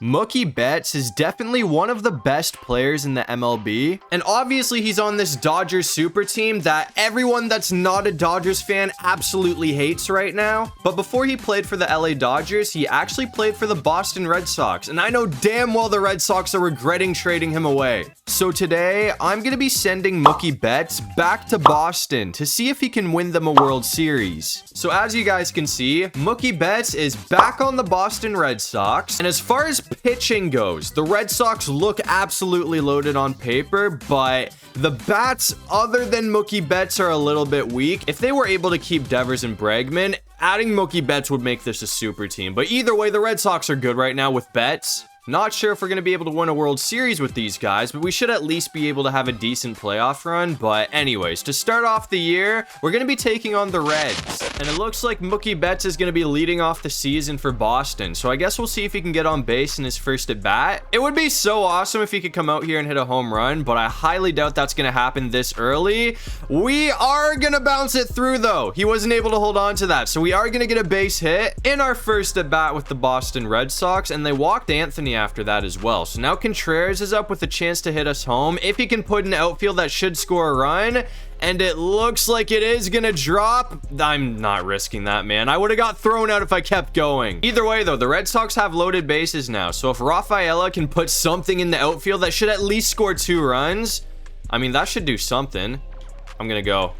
Mookie Betts is definitely one of the best players in the MLB, and obviously he's on this Dodgers super team that everyone that's not a Dodgers fan absolutely hates right now. But before he played for the LA Dodgers, he actually played for the Boston Red Sox, and I know damn well the Red Sox are regretting trading him away. So today, I'm going to be sending Mookie Betts back to Boston to see if he can win them a World Series. So as you guys can see, Mookie Betts is back on the Boston Red Sox, and as far as pitching goes, the Red Sox look absolutely loaded on paper, but the bats other than Mookie Betts are a little bit weak. If they were able to keep Devers and Bregman, adding Mookie Betts would make this a super team. But either way, the Red Sox are good right now with Betts. Not sure if we're going to be able to win a World Series with these guys, but we should at least be able to have a decent playoff run. But anyways, to start off the year, we're going to be taking on the Reds. And it looks like Mookie Betts is going to be leading off the season for Boston. So I guess we'll see if he can get on base in his first at bat. It would be so awesome if he could come out here and hit a home run, but I highly doubt that's going to happen this early. We are going to bounce it through though. He wasn't able to hold on to that. So we are going to get a base hit in our first at bat with the Boston Red Sox, and they walked Anthony after that as well. So now Contreras is up with a chance to hit us home. If he can put an outfield that should score a run, and it looks like it is gonna drop. I'm not risking that, man. I would have got thrown out if I kept going. Either way though, the Red Sox have loaded bases now, so if Rafaela can put something in the outfield that should at least score 2 runs, I mean, that should do something. I'm gonna go.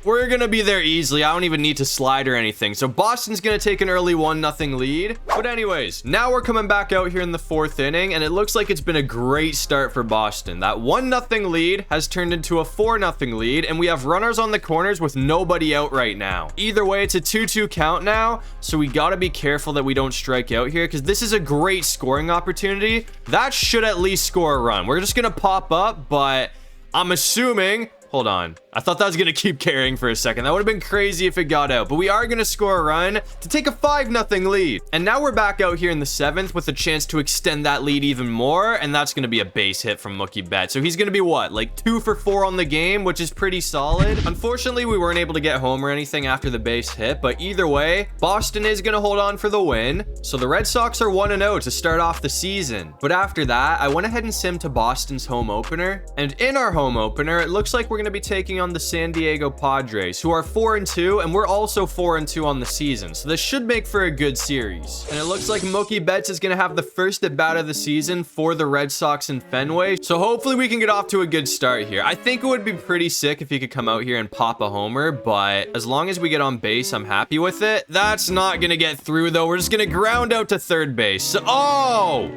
We're gonna be there easily. I don't even need to slide or anything. So Boston's gonna take an early 1-0 lead. But anyways, now we're coming back out here in the 4th inning, and it looks like it's been a great start for Boston. That 1-0 lead has turned into a 4-0 lead, and we have runners on the corners with nobody out right now. Either way, it's a 2-2 count now, so we gotta be careful that we don't strike out here, because this is a great scoring opportunity. That should at least score a run. We're just gonna pop up, but I'm assuming... Hold on. I thought that was going to keep carrying for a second. That would have been crazy if it got out. But we are going to score a run to take a 5-0 lead. And now we're back out here in the 7th with a chance to extend that lead even more. And that's going to be a base hit from Mookie Betts. So he's going to be what? Like 2 for 4 on the game, which is pretty solid. Unfortunately, we weren't able to get home or anything after the base hit. But either way, Boston is going to hold on for the win. So the Red Sox are 1-0 to start off the season. But after that, I went ahead and simmed to Boston's home opener. And in our home opener, it looks like we're going to be taking on the San Diego Padres, who are 4-2, and we're also 4-2 on the season, so this should make for a good series. And it looks like Mookie Betts is going to have the first at bat of the season for the Red Sox in Fenway, so hopefully we can get off to a good start here. I think it would be pretty sick if he could come out here and pop a homer, but as long as we get on base, I'm happy with it. That's not going to get through though. We're just going to ground out to third base. So, oh!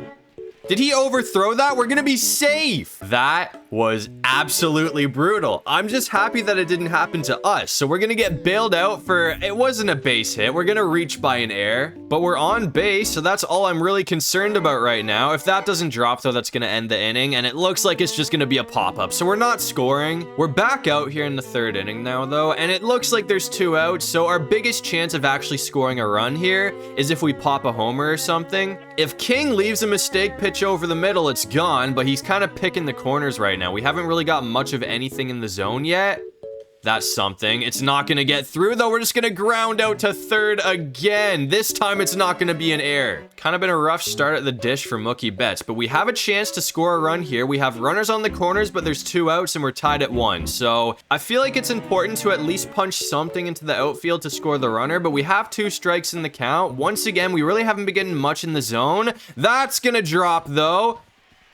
Did he overthrow that? We're gonna be safe. That was absolutely brutal. I'm just happy that it didn't happen to us. So we're gonna get bailed out for, it wasn't a base hit. We're gonna reach by an error, but we're on base. So that's all I'm really concerned about right now. If that doesn't drop though, that's gonna end the inning. And it looks like it's just gonna be a pop-up. So we're not scoring. We're back out here in the 3rd inning now though. And it looks like there's 2 outs. So our biggest chance of actually scoring a run here is if we pop a homer or something. If King leaves a mistake pitch over the middle, it's gone, but he's kind of picking the corners right now. We haven't really got much of anything in the zone yet. That's something. It's not going to get through, though. We're just going to ground out to 3rd again. This time, it's not going to be an error. Kind of been a rough start at the dish for Mookie Betts, but we have a chance to score a run here. We have runners on the corners, but there's 2 outs, and we're tied at 1. So I feel like it's important to at least punch something into the outfield to score the runner, but we have 2 strikes in the count. Once again, we really haven't been getting much in the zone. That's going to drop, though.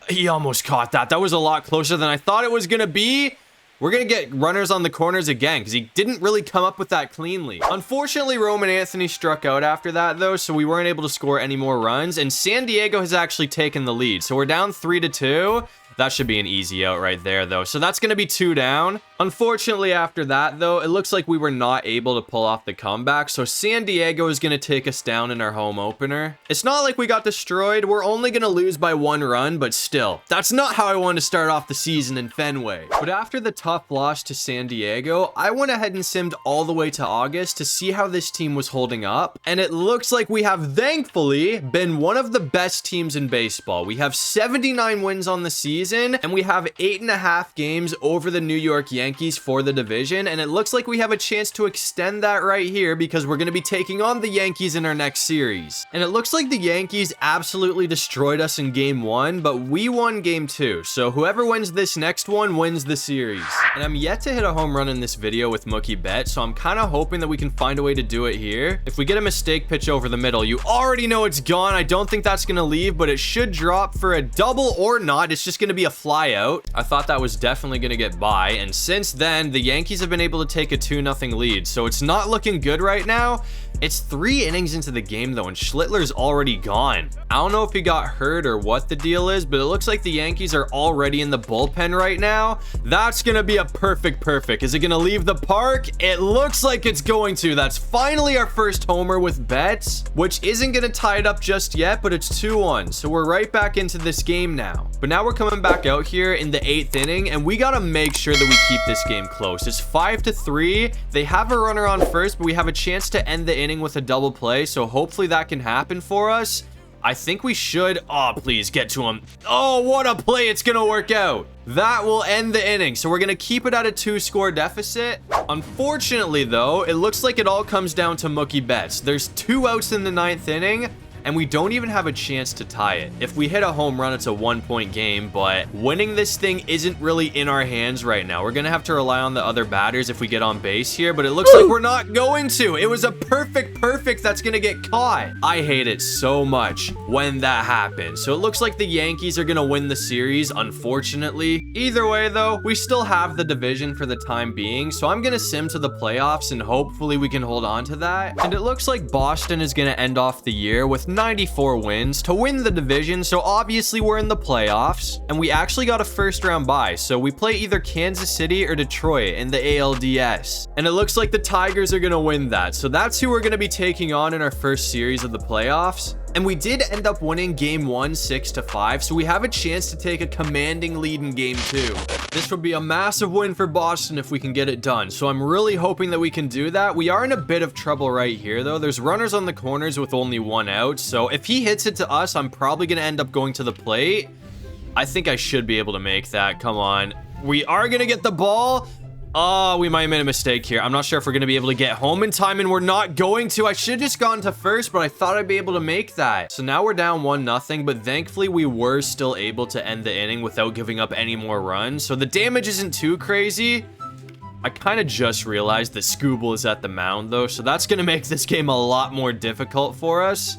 He almost caught that. That was a lot closer than I thought it was going to be. We're going to get runners on the corners again because he didn't really come up with that cleanly. Unfortunately, Roman Anthony struck out after that, though, so we weren't able to score any more runs. And San Diego has actually taken the lead. So we're down 3-2. That should be an easy out right there, though. So that's going to be 2 down. Unfortunately, after that, though, it looks like we were not able to pull off the comeback. So San Diego is going to take us down in our home opener. It's not like we got destroyed. We're only going to lose by 1 run, but still, that's not how I wanted to start off the season in Fenway. But after the tough loss to San Diego, I went ahead and simmed all the way to August to see how this team was holding up. And it looks like we have, thankfully, been one of the best teams in baseball. We have 79 wins on the season. season, and we have 8.5 games over the New York Yankees for the division, and it looks like we have a chance to extend that right here because we're going to be taking on the Yankees in our next series. And it looks like the Yankees absolutely destroyed us in game 1, but we won game 2, so whoever wins this next one wins the series. And I'm yet to hit a home run in this video with Mookie Betts, so I'm kind of hoping that we can find a way to do it here. If we get a mistake pitch over the middle, you already know it's gone. I don't think that's going to leave, but it should drop for a double or not. It's just going to be a fly out. I thought that was definitely going to get by, and since then, the Yankees have been able to take a 2-0 lead, so it's not looking good right now. It's 3 innings into the game though, and Schlittler's already gone. I don't know if he got hurt or what the deal is, but it looks like the Yankees are already in the bullpen right now. That's gonna be a perfect. Is it gonna leave the park? It looks like it's going to. That's finally our first homer with Betts, which isn't gonna tie it up just yet, but it's 2-1. So we're right back into this game now. But now we're coming back out here in the 8th inning, and we gotta make sure that we keep this game close. It's 5-3. They have a runner on first, but we have a chance to end the inning with a double play, so hopefully that can happen for us. I think we should. Oh, please get to him. Oh, what a play. It's gonna work out. That will end the inning, so we're gonna keep it at a 2-score deficit. Unfortunately though, it looks like it all comes down to Mookie Betts. There's 2 outs in the 9th inning, and we don't even have a chance to tie it. If we hit a home run, it's a 1-point game, but winning this thing isn't really in our hands right now. We're gonna have to rely on the other batters if we get on base here, but it looks like we're not going to. It was a perfect that's gonna get caught. I hate it so much when that happens. So it looks like the Yankees are gonna win the series, unfortunately. Either way though, we still have the division for the time being, so I'm gonna sim to the playoffs and hopefully we can hold on to that. And it looks like Boston is gonna end off the year with 94 wins to win the division, so obviously we're in the playoffs, and we actually got a first round bye, so we play either Kansas City or Detroit in the ALDS, and it looks like the Tigers are gonna win that, so that's who we're gonna be taking on in our first series of the playoffs. And we did end up winning game 1 6-5, so we have a chance to take a commanding lead in game 2. This would be a massive win for Boston if we can get it done, so I'm really hoping that we can do that. We are in a bit of trouble right here though. There's runners on the corners with only 1 out, so if he hits it to us, I'm probably gonna end up going to the plate. I think I should be able to make that. Come on. We are gonna get the ball. Oh, we might have made a mistake here. I'm not sure if we're going to be able to get home in time, and we're not going to. I should have just gone to first, but I thought I'd be able to make that. So now we're down 1-0, but thankfully we were still able to end the inning without giving up any more runs. So the damage isn't too crazy. I kind of just realized that Scooble is at the mound, though, so that's going to make this game a lot more difficult for us.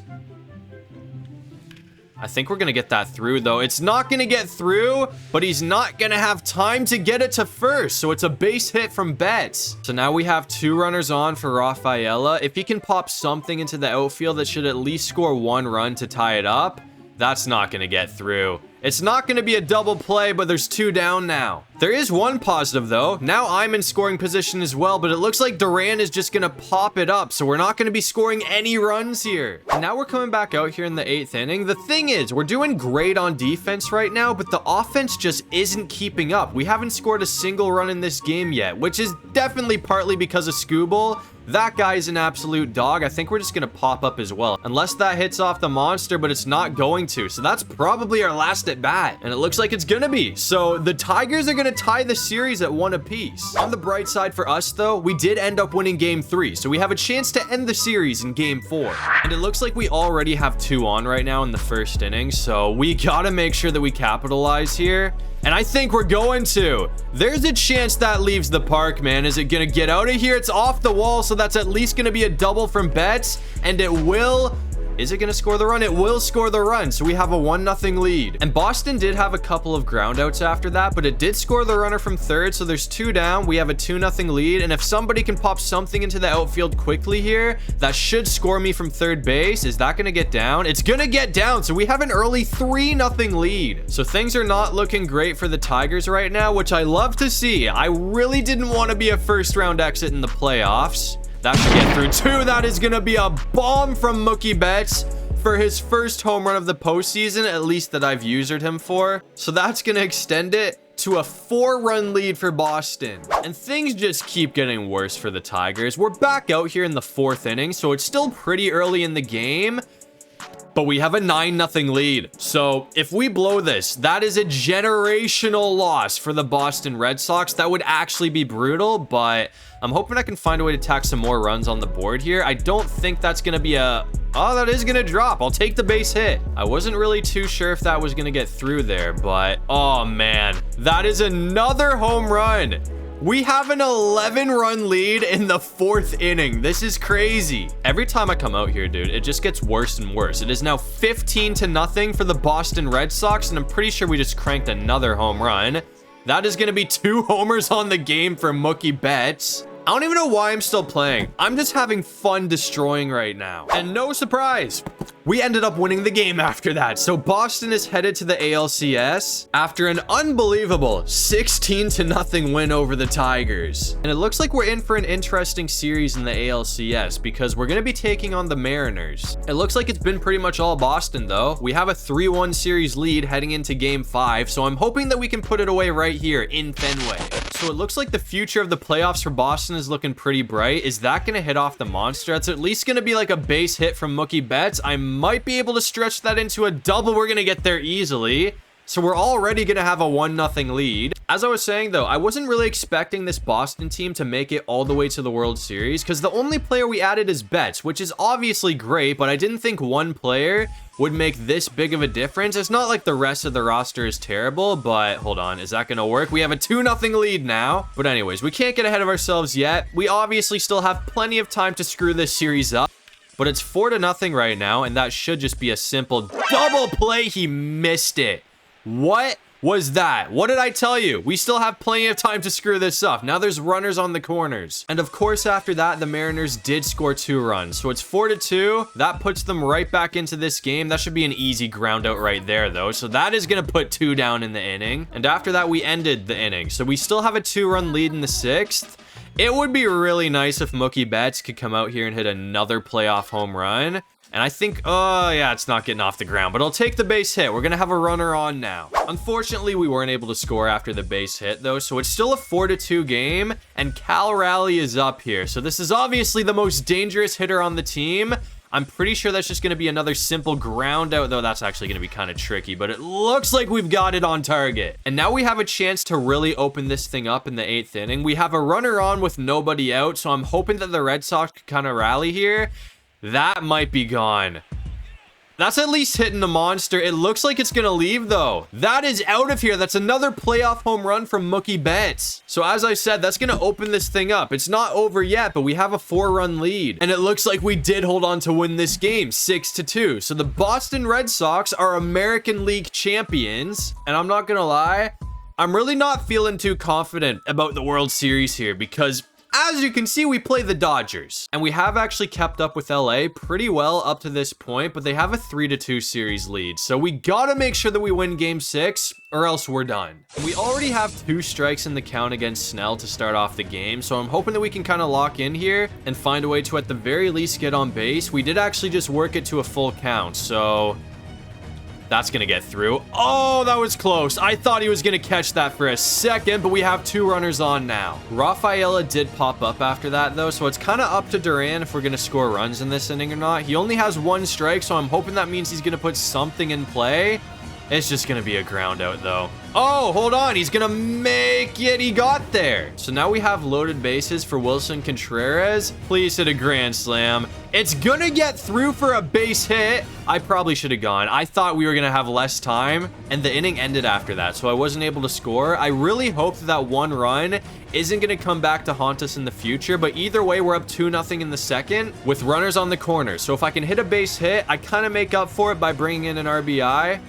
I think we're going to get that through, though. It's not going to get through, but he's not going to have time to get it to first. So it's a base hit from Betts. So now we have 2 runners on for Rafaela. If he can pop something into the outfield that should at least score 1 run to tie it up, that's not going to get through. It's not going to be a double play, but there's 2 down now. There is one positive, though. Now I'm in scoring position as well, but it looks like Duran is just going to pop it up, so we're not going to be scoring any runs here. And now we're coming back out here in the 8th inning. The thing is, we're doing great on defense right now, but the offense just isn't keeping up. We haven't scored a single run in this game yet, which is definitely partly because of Scooble. That guy's an absolute dog. I think we're just going to pop up as well. Unless that hits off the monster, but it's not going to. So that's probably our last at bat. And it looks like it's going to be. So the Tigers are going to tie the series at 1 apiece. On the bright side for us, though, we did end up winning game 3. So we have a chance to end the series in game 4. And it looks like we already have 2 on right now in the first inning. So we got to make sure that we capitalize here. And I think we're going to. There's a chance that leaves the park, man. Is it going to get out of here? It's off the wall, so that's at least going to be a double from Betts. And it will... Is it going to score the run? It will score the run, so we have a 1-0 lead. And Boston did have a couple of groundouts after that, but it did score the runner from third, so there's 2 down. We have a 2-0 lead, and if somebody can pop something into the outfield quickly here, that should score me from third base. Is that going to get down? It's going to get down, so we have an early 3-0 lead. So things are not looking great for the Tigers right now, which I love to see. I really didn't want to be a first-round exit in the playoffs. That should get through too. That is going to be a bomb from Mookie Betts for his first home run of the postseason, at least that I've usered him for. So that's going to extend it to a 4-run lead for Boston. And things just keep getting worse for the Tigers. We're back out here in the 4th inning, so it's still pretty early in the game. but we have a 9-0 lead. So if we blow this, that is a generational loss for the Boston Red Sox. That would actually be brutal, but I'm hoping I can find a way to tack some more runs on the board here. I don't think that's going to be a... Oh, that is going to drop. I'll take the base hit. I wasn't really too sure if that was going to get through there, but oh man, that is another home run. We have an 11-run lead in the 4th inning. This is crazy. Every time I come out here, dude, it just gets worse and worse. It is now 15-0 for the Boston Red Sox, and I'm pretty sure we just cranked another home run. That is going to be 2 homers on the game for Mookie Betts. I don't even know why I'm still playing. I'm just having fun destroying right now. And no surprise, we ended up winning the game after that. So Boston is headed to the ALCS after an unbelievable 16-0 win over the Tigers. And it looks like we're in for an interesting series in the ALCS because we're going to be taking on the Mariners. It looks like it's been pretty much all Boston though. We have a 3-1 series lead heading into game 5. So I'm hoping that we can put it away right here in Fenway. So it looks like the future of the playoffs for Boston is looking pretty bright. Is that going to hit off the monster? That's at least going to be like a base hit from Mookie Betts. I might be able to stretch that into a double. We're going to get there easily. So we're already going to have a 1-0 lead. As I was saying, though, I wasn't really expecting this Boston team to make it all the way to the World Series because the only player we added is Betts, which is obviously great, but I didn't think one player would make this big of a difference. It's not like the rest of the roster is terrible, but hold on. Is that going to work? We have a 2-0 lead now. But anyways, we can't get ahead of ourselves yet. We obviously still have plenty of time to screw this series up. But it's 4-0 right now, and that should just be a simple double play. He missed it. What was that? What did I tell you? We still have plenty of time to screw this up. Now there's runners on the corners. And of course, after that, the Mariners did score 2 runs. So it's 4-2. That puts them right back into this game. That should be an easy ground out right there, though. So that is going to put 2 down in the inning. And after that, we ended the inning. So we still have a 2-run lead in the 6th. It would be really nice if Mookie Betts could come out here and hit another playoff home run. And I think, oh yeah, it's not getting off the ground, but I'll take the base hit. We're going to have a runner on now. Unfortunately, we weren't able to score after the base hit though. So it's still a 4-2 game and Cal Raleigh is up here. So this is obviously the most dangerous hitter on the team. I'm pretty sure that's just going to be another simple ground out, though that's actually going to be kind of tricky, but it looks like we've got it on target. And now we have a chance to really open this thing up in the 8th inning. We have a runner on with nobody out, so I'm hoping that the Red Sox could kind of rally here. That might be gone. That's at least hitting the monster. It looks like it's going to leave, though. That is out of here. That's another playoff home run from Mookie Betts. So as I said, that's going to open this thing up. It's not over yet, but we have a 4-run lead. And it looks like we did hold on to win this game, 6-2. So the Boston Red Sox are American League champions. And I'm not going to lie, I'm really not feeling too confident about the World Series here because as you can see, we play the Dodgers, and we have actually kept up with LA pretty well up to this point, but they have a 3-2 series lead. So we gotta make sure that we win game 6 or else we're done. We already have 2 strikes in the count against Snell to start off the game. So I'm hoping that we can kind of lock in here and find a way to at the very least get on base. We did actually just work it to a full count. So that's going to get through. Oh, that was close. I thought he was going to catch that for a second, but we have 2 runners on now. Rafaela did pop up after that, though, so it's kind of up to Duran if we're going to score runs in this inning or not. He only has 1 strike, so I'm hoping that means he's going to put something in play. It's just going to be a ground out, though. Oh, hold on. He's going to make it. He got there. So now we have loaded bases for Wilson Contreras. Please hit a grand slam. It's going to get through for a base hit. I probably should have gone. I thought we were going to have less time, and the inning ended after that, so I wasn't able to score. I really hope that 1 run isn't going to come back to haunt us in the future, but either way, we're up 2-0 in the 2nd with runners on the corner. So if I can hit a base hit, I kind of make up for it by bringing in an RBI.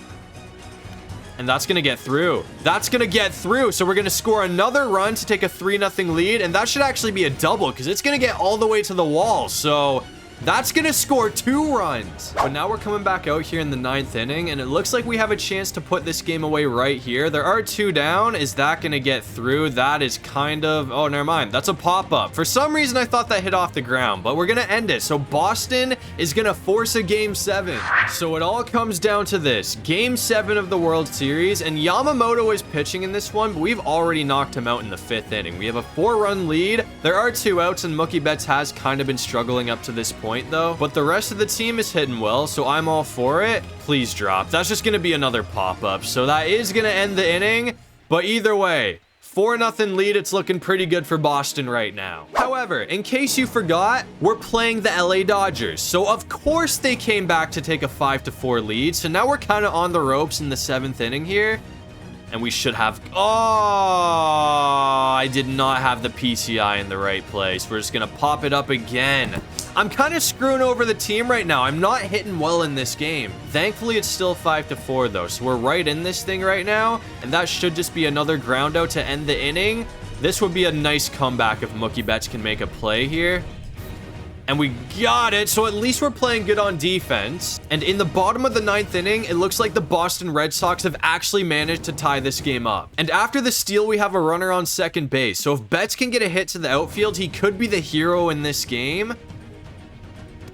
And that's going to get through. That's going to get through. So we're going to score another run to take a 3-0 lead. And that should actually be a double because it's going to get all the way to the wall. So that's going to score 2 runs. But now we're coming back out here in the 9th inning. And it looks like we have a chance to put this game away right here. There are 2 down. Is that going to get through? That is kind of... Oh, never mind. That's a pop-up. For some reason, I thought that hit off the ground. But we're going to end it. So Boston is going to force a Game 7. So it all comes down to this. Game 7 of the World Series. And Yamamoto is pitching in this one. But we've already knocked him out in the 5th inning. We have a 4-run lead. There are 2 outs. And Mookie Betts has kind of been struggling up to this point. point though. But the rest of the team is hitting well, so I'm all for it. Please drop. That's just going to be another pop-up. So that is going to end the inning. But either way, 4-0 lead. It's looking pretty good for Boston right now. However, in case you forgot, we're playing the LA Dodgers. So of course they came back to take a 5-4 lead. So now we're kind of on the ropes in the 7th inning here. And we should have... Oh, I did not have the PCI in the right place. We're just going to pop it up again. I'm kind of screwing over the team right now. I'm not hitting well in this game. Thankfully, it's still 5-4, though. So we're right in this thing right now. And that should just be another ground out to end the inning. This would be a nice comeback if Mookie Betts can make a play here. And we got it. So at least we're playing good on defense. And in the bottom of the 9th inning, it looks like the Boston Red Sox have actually managed to tie this game up. And after the steal, we have a runner on second base. So if Betts can get a hit to the outfield, he could be the hero in this game.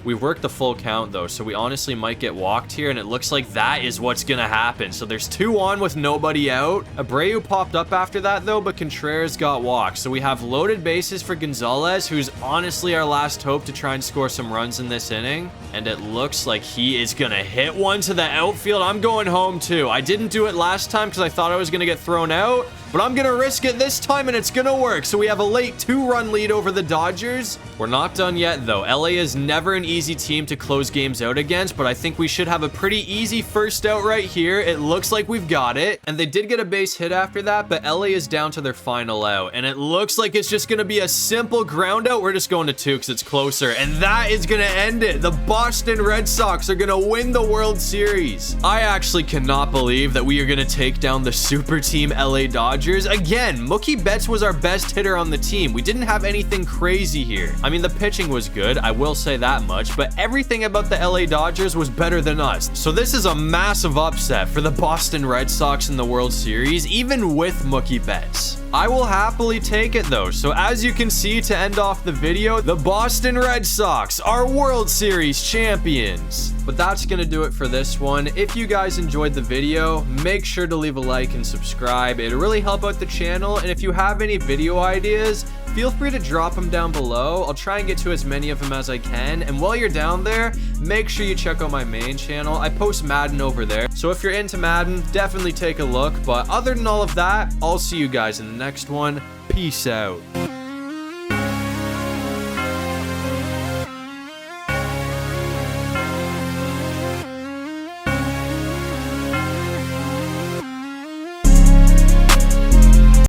We've worked the full count, though, so we honestly might get walked here, and it looks like that is what's going to happen. So there's 2 on with nobody out. Abreu popped up after that, though, but Contreras got walked. So we have loaded bases for Gonzalez, who's honestly our last hope to try and score some runs in this inning. And it looks like he is going to hit one to the outfield. I'm going home, too. I didn't do it last time because I thought I was going to get thrown out. But I'm going to risk it this time, and it's going to work. So we have a late 2-run lead over the Dodgers. We're not done yet, though. LA is never an easy team to close games out against, but I think we should have a pretty easy first out right here. It looks like we've got it. And they did get a base hit after that, but LA is down to their final out. And it looks like it's just going to be a simple ground out. We're just going to 2 because it's closer. And that is going to end it. The Boston Red Sox are going to win the World Series. I actually cannot believe that we are going to take down the super team LA Dodgers. Again, Mookie Betts was our best hitter on the team. We didn't have anything crazy here. I mean, the pitching was good, I will say that much, but everything about the LA Dodgers was better than us. So this is a massive upset for the Boston Red Sox in the World Series, even with Mookie Betts. I will happily take it, though. So as you can see, to end off the video, the Boston Red Sox are World Series champions. But that's gonna do it for this one. If you guys enjoyed the video, make sure to leave a like and subscribe. It'll really help out the channel. And if you have any video ideas, feel free to drop them down below. I'll try and get to as many of them as I can. And while you're down there, make sure you check out my main channel. I post Madden over there. So if you're into Madden, definitely take a look. But other than all of that, I'll see you guys in the next one. Peace out.